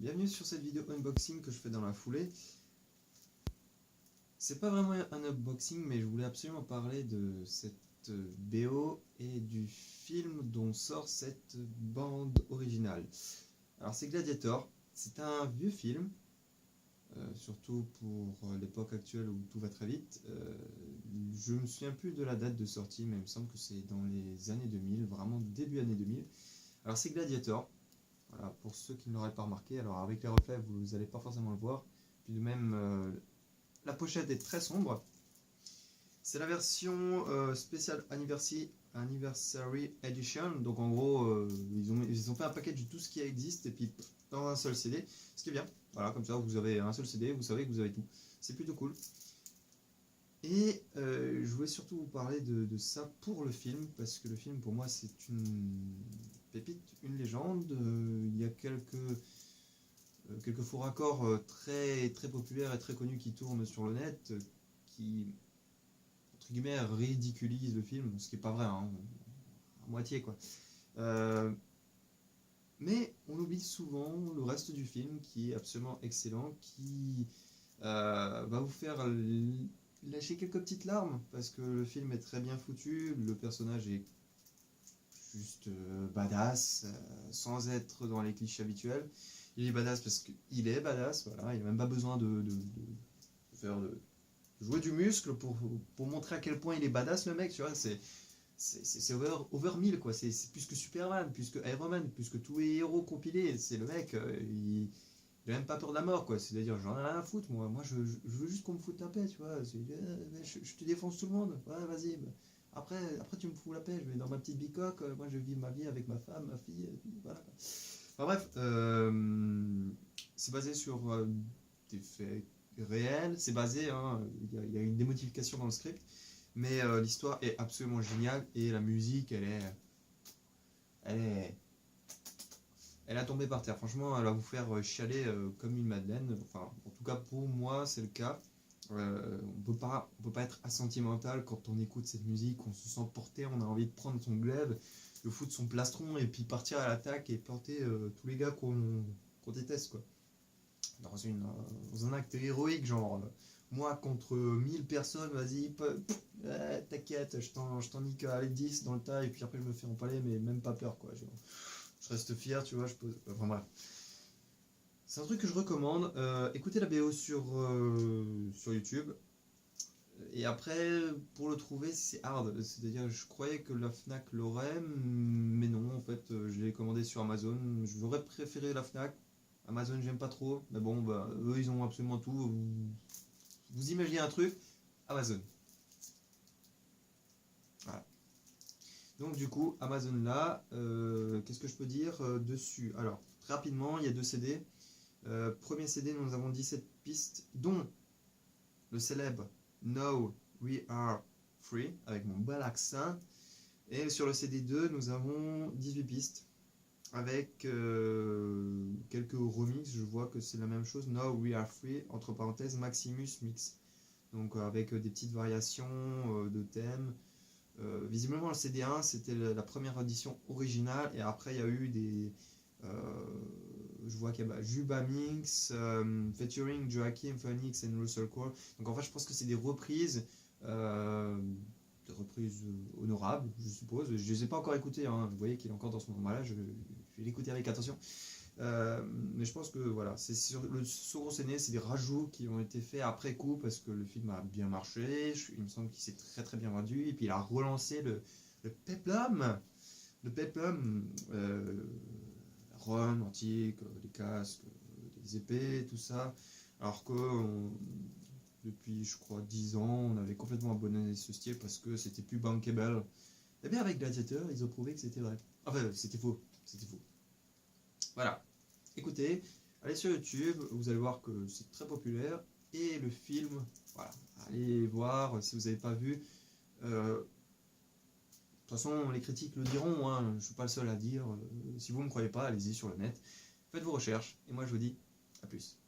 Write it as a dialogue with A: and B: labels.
A: Bienvenue sur cette vidéo unboxing que je fais dans la foulée. C'est pas vraiment un unboxing, mais je voulais absolument parler de cette BO et du film dont sort cette bande originale. Alors c'est Gladiator, c'est un vieux film, surtout pour l'époque actuelle où tout va très vite. Je me souviens plus de la date de sortie, mais il me semble que c'est dans les années 2000, vraiment début années 2000. Alors c'est Gladiator. Voilà, pour ceux qui ne l'auraient pas remarqué, alors avec les reflets vous n'allez pas forcément le voir, puis de même la pochette est très sombre. C'est la version Special Anniversary Edition, donc en gros ils ont fait un package de tout ce qui existe et puis dans un seul CD, ce qui est bien, voilà, comme ça vous avez un seul CD, vous savez que vous avez tout, c'est plutôt cool. Et je voulais surtout vous parler de ça pour le film, parce que le film pour moi c'est une pépite, une légende. Il y a quelques faux raccords très populaires et très connus qui tournent sur le net, qui entre guillemets ridiculisent le film, ce qui n'est pas vrai, hein, à moitié quoi. Mais on oublie souvent le reste du film qui est absolument excellent, qui va vous faire lâcher quelques petites larmes, parce que le film est très bien foutu, le personnage est juste badass, sans être dans les clichés habituels. Il est badass parce qu'il est badass, voilà, il n'y a même pas besoin de jouer du muscle pour montrer à quel point il est badass, le mec, tu vois, c'est over 1000 quoi, c'est plus que Superman, plus que Iron Man, plus que tous les héros compilés, c'est le mec, il a même pas peur de la mort quoi, c'est-à-dire j'en ai rien à foutre, moi je veux juste qu'on me foute la paix, tu vois, je te défonce tout le monde, ouais vas-y, après tu me fous la paix, je vais dans ma petite bicoque, moi je vis ma vie avec ma femme, ma fille, voilà. Enfin bref, c'est basé sur des faits réels, c'est basé, hein, y a une démodification dans le script, mais l'histoire est absolument géniale et la musique elle a tombé par terre. Franchement, elle va vous faire chialer comme une madeleine. Enfin, en tout cas pour moi, c'est le cas. On peut pas être asentimental quand on écoute cette musique. On se sent porté, on a envie de prendre son glaive, de foutre son plastron et puis partir à l'attaque et planter tous les gars qu'on déteste quoi. Dans un acte héroïque, genre moi contre 1000 personnes, vas-y, t'inquiète, je t'en nique avec 10 dans le tas et puis après je me fais empaler, mais même pas peur quoi. Je reste fier, tu vois, enfin bref. C'est un truc que je recommande. Écoutez la BO sur YouTube. Et après, pour le trouver, c'est hard. C'est-à-dire, je croyais que la Fnac l'aurait, mais non, en fait, je l'ai commandé sur Amazon. J'aurais préféré la Fnac. Amazon, j'aime pas trop. Mais bon, bah, eux, ils ont absolument tout. Vous imaginez un truc, Amazon. Voilà. Donc du coup, Amazon là, qu'est-ce que je peux dire dessus? Alors, très rapidement, il y a 2 CD. Premier CD, nous avons 17 pistes, dont le célèbre Now We Are Free, avec mon bel accent. Et sur le CD 2, nous avons 18 pistes, avec quelques remixes. Je vois que c'est la même chose, Now We Are Free, entre parenthèses, Maximus Mix. Donc avec des petites variations de thèmes. Visiblement le CD1 c'était la première édition originale et après il y a eu des je vois qu'il y a Juba Mix featuring Joaquin Phoenix et Russell Crowe, donc en fait je pense que c'est des reprises honorables, je suppose. Je les ai pas encore écoutées, hein. Vous voyez qu'il est encore dans ce moment-là, je vais l'écouter avec attention. Mais je pense que voilà, c'est sur le second CD, c'est des rajouts qui ont été faits après coup parce que le film a bien marché. Il me semble qu'il s'est très bien vendu et puis il a relancé le peplum, la run antique, les casques, les épées, tout ça. Alors que depuis je crois 10 ans, on avait complètement abandonné ce style parce que c'était plus bankable. Et bien avec Gladiator, ils ont prouvé que c'était vrai. Enfin, c'était faux. Voilà, écoutez, allez sur YouTube, vous allez voir que c'est très populaire, et le film, voilà, allez voir si vous n'avez pas vu. De toute façon, les critiques le diront, hein, je ne suis pas le seul à dire. Si vous ne me croyez pas, allez-y sur le net, faites vos recherches, et moi je vous dis à plus.